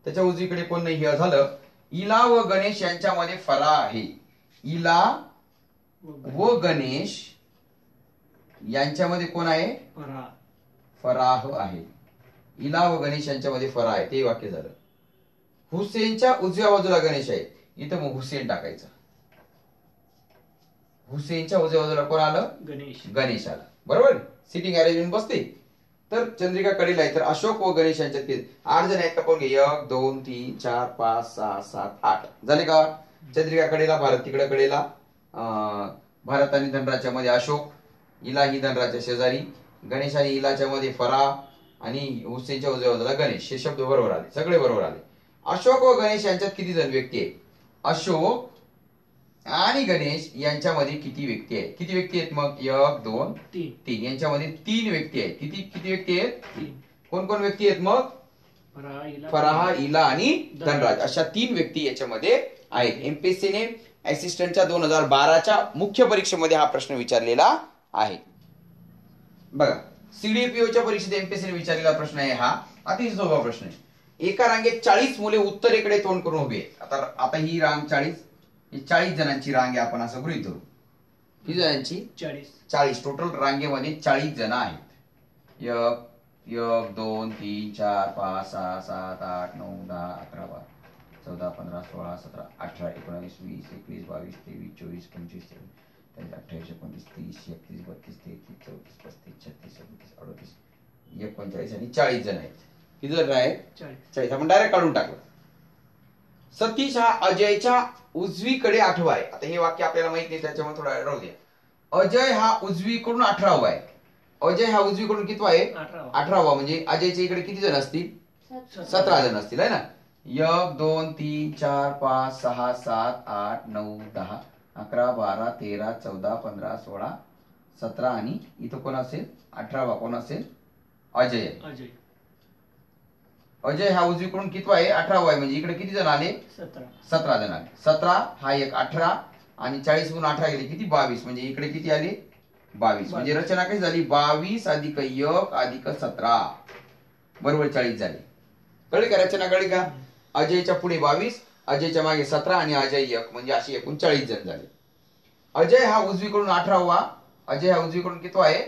त्याच्या उजवीकडे कोण नाही हे झालं. इला व गणेश यांच्यामध्ये फराळ आहे. इला व गणेश यांच्यामध्ये कोण आहे? फराह आहे. इला व गणेश यांच्यामध्ये फराह आहे. ते वाक्य झालं. हुसेनच्या उजव्या बाजूला गणेश आहे. इथं मग हुसेन टाकायचं. हुसेनच्या उजव्या बाजूला कोण आलं? गणेश आला. बरोबर. सिटिंग अरेंजमेंट बसते. तर चंद्रिका कडेला आहे. तर अशोक व गणेश यांच्यात 8 जण आहेत का? पाहून घे. 1 2 3 4 5 6 7 8 झाले का? चंद्रिका कडेला भारत, तिकडे कडेला भारत आणि धनराजच्या मध्ये अशोक, इला ही धनराजच्या शेजारी, गणेश आणि इलाच्या मध्ये फराह आणि हुसेनच्या उजव्या बाजूला गणेश. हे शब्द बरोबर आले. सगळे बरोबर आले. अशोक व गणेश यांच्यात किती जण व्यक्ती आहेत? अशोक आणि गणेश यांच्यामध्ये किती व्यक्ती आहेत? किती व्यक्ती आहेत? मग 1 2 3 यांच्यामध्ये 3 व्यक्ती आहेत. किती व्यक्ती आहेत? कोण कोण व्यक्ती आहेत? मग फराह, इला आणि धनराज अशा 3 व्यक्ती याच्यामध्ये आहेत. एमपीएससीने असिस्टंटच्या 2012च्या मुख्य परीक्षेमध्ये हा प्रश्न विचारलेला आहे. बघा, सीडीपीओच्या परीक्षेत एमपीएससीने विचारलेला प्रश्न आहे हा. अतिशय सोपा प्रश्न आहे. एका रांगेत 40 मुले उत्तरेकडे तोंड करून उभी आहेत. आता ही रांग 40 जणांची रांग आहे. आपण असं गृहीत धरू. किती जणांची? 40. टोटल रांगेमध्ये 40 जण आहेत. 1 2 3 4 5 6 7 8 9 10 11 12 14 15 16 17 18 19 20 21 22 23 24 25 28 29 30 31 32 33 34 35 36 37 38 39 आणि 40 जण आहेत. किती जण आहेत? 40. आपण डायरेक्ट काढून टाकलं. सतीश हा अजयच्या उजवीकडे 8वा आहे. आता हे वाक्य आपल्याला माहित नाही त्याच्यामुळे थोडा राहू द्या. अजय हा उजवीकडून 18वा आहे. अजय हा उजवीकडून कितवा आहे? 18वा. म्हणजे अजयच्या इकडे किती जण असतील? 17 जण असतील आहे ना. 1 2 3 4 5 6 7 8 9 10 11 12 13 14 15 16 17 आणि इथं कोण असेल? 18वा कोण असेल? अजय. अजय हा उजवीकडून कितवा आहे? 18वा आहे. म्हणजे इकडे किती जण आले? 17 जण आले. 17 हा एक 18 आणि 40 गुण 18 गेले किती? 22. म्हणजे इकडे किती आले? 22. म्हणजे रचना कशी झाली? 22 अधिक 1 अधिक 17 बरोबर 40 झाले. कळले का? रचना कळली का? अजयच्या पुढे 22, अजयच्या मागे 17 आणि अजय 1 म्हणजे असे एकूण 40 जण झाले. अजय हा उजवीकडून 18वा. अजय हा उजवीकडून कितवा आहे?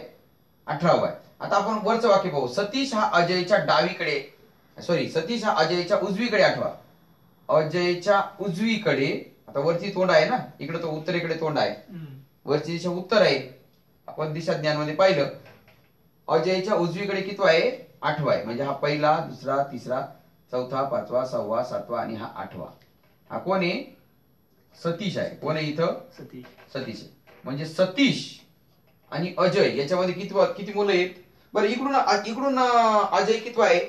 18वा आहे. आता आपण वरचं वाक्य पाहू. सतीश हा अजयच्या डावीकडे सतीश हा अजयच्या उजवीकडे 8वा. अजयच्या उजवीकडे. आता वरती तोंड आहे ना, इकडे तो उत्तरेकडे तोंड आहे. वरची दिशा उत्तर आहे. आपण दिशा ज्ञान मध्ये पाहिलं. अजयच्या उजवीकडे कितवा आहे? 8वा आहे. म्हणजे हा पहिला, दुसरा, तिसरा, चौथा, 5वा, 6वा, 7वा आणि हा 8वा. हा कोण आहे? सतीश आहे. कोण आहे इथं? सतीश आहे. म्हणजे सतीश आणि अजय याच्यामध्ये किती मुलं आहेत? बरं, इकडून अजय कितवा आहे?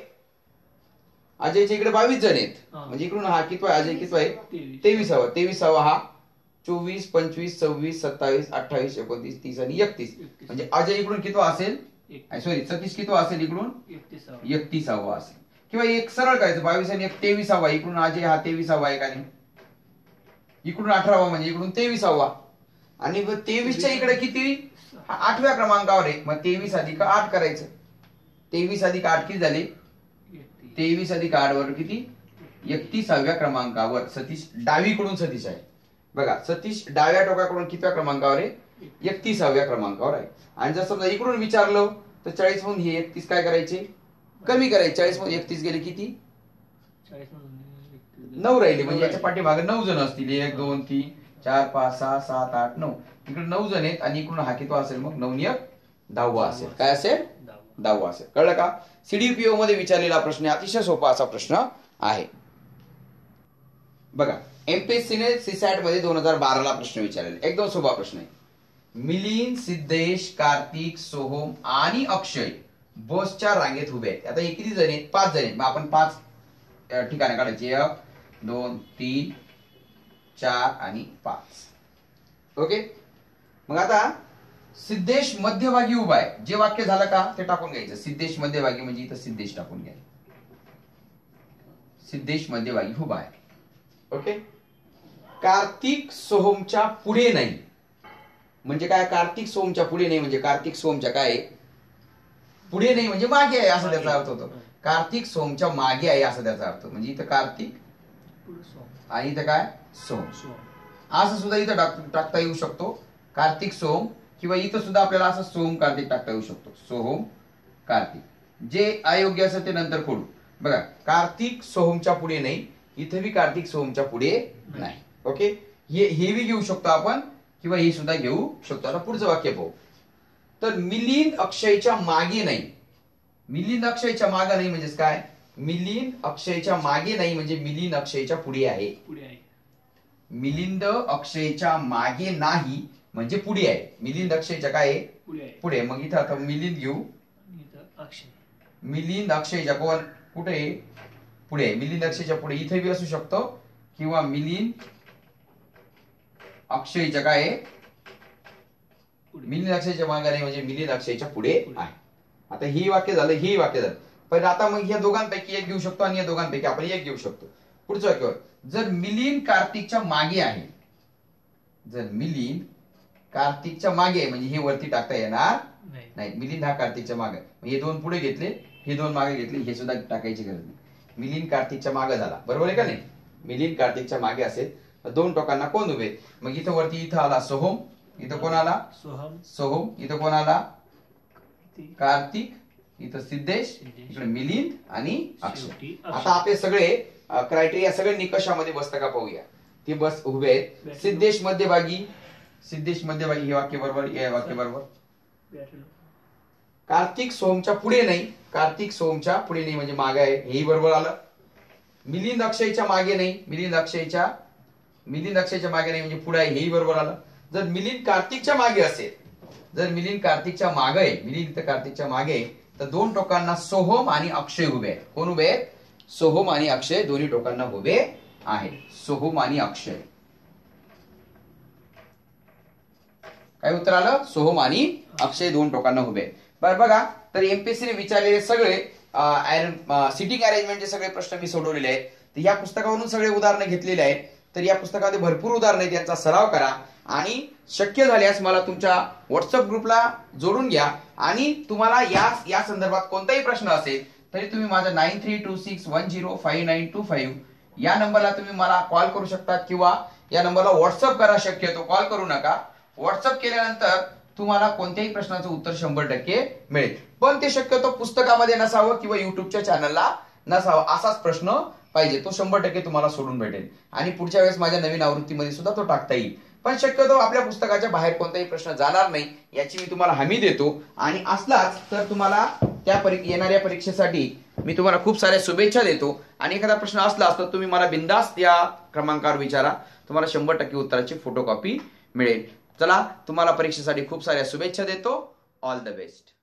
अजयच्या इकडे 22 जण आहेत. म्हणजे इकडून हा कितवा आहे? अजय कितवा आहे? 23वा. हा 24 25 26 27 28 29 30 आणि 31. म्हणजे अजय इकडून कितवा असेल? सॉरी 36 किती असेल इकडून 31. 31 असेल. किंवा एक सरळ करायचं 22 आणि 23 इकडून आज हा 23 आहे का नाही, इकडून 18 म्हणजे इकडून 23 आणि 23च्या इकडे किती 8व्या क्रमांकावर आहे. मग 23 अधिक 8 करायचं. 23 अधिक 8 किती झाले 23 अधिक 8 वर किती 31व्या क्रमांकावर. सतीश डावीकडून सतीश आहे बघा. सतीश डाव्या टोकाकडून कितव्या क्रमांकावर आहे 31व्या क्रमांकावर आहे. आणि जर समजा इकडून विचारलं तर 40 मधून हे 31 काय करायचे कमी करायचे. 40 मधून 31 गेले किती 9 राहिले. म्हणजे याच्या पाठीमागे 9 जण असतील. 1 2 3 4 5 6 7 8 9 इकडे 9 जण आहेत. आणि इकडून हा किती असेल मग 9 1 10 असेल. काय असेल 10 असेल. कळलं का. सीडीपीओ मध्ये विचारलेला प्रश्न अतिशय सोपा असा प्रश्न आहे बघा. एमपीएससीने सीसॅट मध्ये 2012 ला प्रश्न विचारलेला एकदम सोपा प्रश्न आहे. मिलिंद सिद्धेश कार्तिक सोहम आणि अक्षय बसच्या रांगेत उभे आहेत. आता हे किती जण आहेत 5 जण आहेत. मग आपण 5 ठिकाणे काढायचे 1 2 3 4 आणि 5. ओके. मग आता सिद्धेश मध्यभागी उभा आहे. जे वाक्य झालं का ते टाकून घ्यायचं. सिद्धेश मध्यभागी म्हणजे इथं सिद्धेश टाकून घ्या. सिद्धेश मध्यभागी उभा आहे. ओके. कार्तिक सोहमच्या पुढे नाही म्हणजे काय. कार्तिक सोहमच्या पुढे नाही म्हणजे कार्तिक सोहमच्या काय पुढे नाही म्हणजे मागे आहे असं त्याचा अर्थ होतो. कार्तिक सोहमच्या मागे आहे असं त्याचा अर्थ. म्हणजे इथं कार्तिक आणि इथं काय सोहम असं सुद्धा इथं टाकता येऊ शकतो. कार्तिक सोहम किंवा इथं सुद्धा आपल्याला असं सोहम कार्तिक टाकता येऊ शकतो. सोहम कार्तिक. जे अयोग्य असेल ते नंतर करू बघा. कार्तिक सोहमच्या पुढे नाही. इथे बी कार्तिक सोहमच्या पुढे नाही. ओके. हे बी घेऊ शकतो आपण किंवा हे सुद्धा घेऊ शकतो. आता पुढचं वाक्य पाहू. तर मिलिंद अक्षयच्या मागे नाही. मिलिंद अक्षयच्या मागे नाही म्हणजेच काय. मिलिंद अक्षयच्या मागे नाही म्हणजे मिलिंद अक्षयच्या पुढे आहे. मिलिंद अक्षयच्या मागे नाही म्हणजे पुढे आहे. मिलिंद अक्षयच्या काय आहे पुढे. मग इथं आता मिलिंद घेऊ. मिलिंद अक्षयच्या कोण कुठे आहे पुढे. मिलिंद अक्षयच्या पुढे इथे बी असू शकतो किंवा मिलिंद अक्षयच्या काय आहे मिलिंद अक्षयच्या मागे नाही म्हणजे मिलिंद अक्षयच्या पुढे आहे. आता ही वाक्य झालं हे वाक्य झालं. पण आता मग या दोघांपैकी एक घेऊ शकतो आणि या दोघांपैकी आपण एक घेऊ शकतो. पुढचं वाक्य जर मिलिंद कार्तिकच्या मागे आहे. जर मिलिंद कार्तिकच्या मागे म्हणजे हे वरती टाकता येणार नाही. मिलिंद हा कार्तिकच्या मागे. हे 2 पुढे घेतले हे 2 मागे घेतले हे सुद्धा टाकायची गरज नाही. मिलिंद कार्तिकच्या मागे झाला बरोबर आहे का नाही. मिलिंद कार्तिकच्या मागे असेल तर 2 टोकांना कोण उभे. मग इथं वरती इथं आला सोहम. इथं कोण आला सोहम. इथं कोण आला कार्तिक. इथं सिद्धेश. इकडे मिलिंद आणि अक्षय. आता आपले सगळे क्रायटेरिया सगळे निकषामध्ये बसतं का पाहूया. ते बस उभे आहेत. सिद्धेश मध्यभागी. सिद्धेश मध्यभागी हे वाक्य बरोबर. हे वाक्य बरोबर. कार्तिक सोहमच्या पुढे नाही. कार्तिक सोहमच्या पुढे नाही म्हणजे मागे आहे हेही बरोबर आलं. मिलिंद अक्षयच्या मागे नाही. मिलिंद अक्षयच्या मागे नाही म्हणजे पुढे आहे हेही बरोबर आलं. जर मिलिंद कार्तिकच्या मागे असेल. जर मिलिंद कार्तिकच्या मागे आहे. मिलिंद कार्तिकच्या मागे आहे तर 2 टोकांना सोहम आणि अक्षय उभे आहेत. कोण उभे आहेत सोहम आणि अक्षय दोन्ही टोकांना उभे आहेत. सोहम आणि अक्षय. काय उत्तर आलं सोहम आणि अक्षय 2 टोकांना उभे आहेत. बरं बघा. तर एमपीएससीने विचारलेले सगळे सिटिंग अरेंजमेंटचे सगळे प्रश्न मी सोडवलेले आहेत. तर या पुस्तकावरून सगळे उदाहरणं घेतलेले आहेत. तर या पुस्तकामध्ये भरपूर उदाहरणं आहेत. त्यांचा सराव करा आणि शक्य झाल्यास मला तुमच्या व्हॉट्सअप ग्रुपला जोडून घ्या. आणि तुम्हाला या संदर्भात कोणताही प्रश्न असेल तरी तुम्ही माझा 9326105925 या नंबरला तुम्ही मला कॉल करू शकता किंवा या नंबरला व्हॉट्सअप करा. शक्यतो कॉल करू नका. व्हॉट्सअप केल्यानंतर तुम्हाला कोणत्याही प्रश्नाचं उत्तर 100% मिळेल. पण ते शक्यतो पुस्तकामध्ये नसावं किंवा युट्यूबच्या चॅनलला नसावं असाच प्रश्न पाहिजे. तो 100% तुम्हाला सोडून भेटेल. आणि पुढच्या वेळेस माझ्या नवीन आवृत्तीमध्ये सुद्धा तो टाकता येईल. पण शक्यतो आपल्या पुस्तकाच्या बाहेर कोणताही प्रश्न जाणार नाही याची मी तुम्हाला हमी देतो. आणि असलाच तर तुम्हाला त्या येणाऱ्या परीक्षेसाठी मी तुम्हाला खूप साऱ्या शुभेच्छा देतो. आणि एखादा प्रश्न असला तर तुम्ही मला बिंदास्त या क्रमांकावर विचारा. तुम्हाला 100% उत्तराची फोटोकॉपी मिळेल. चला तुम्हाला परीक्षेसाठी खूप साऱ्या शुभेच्छा देतो. All the best.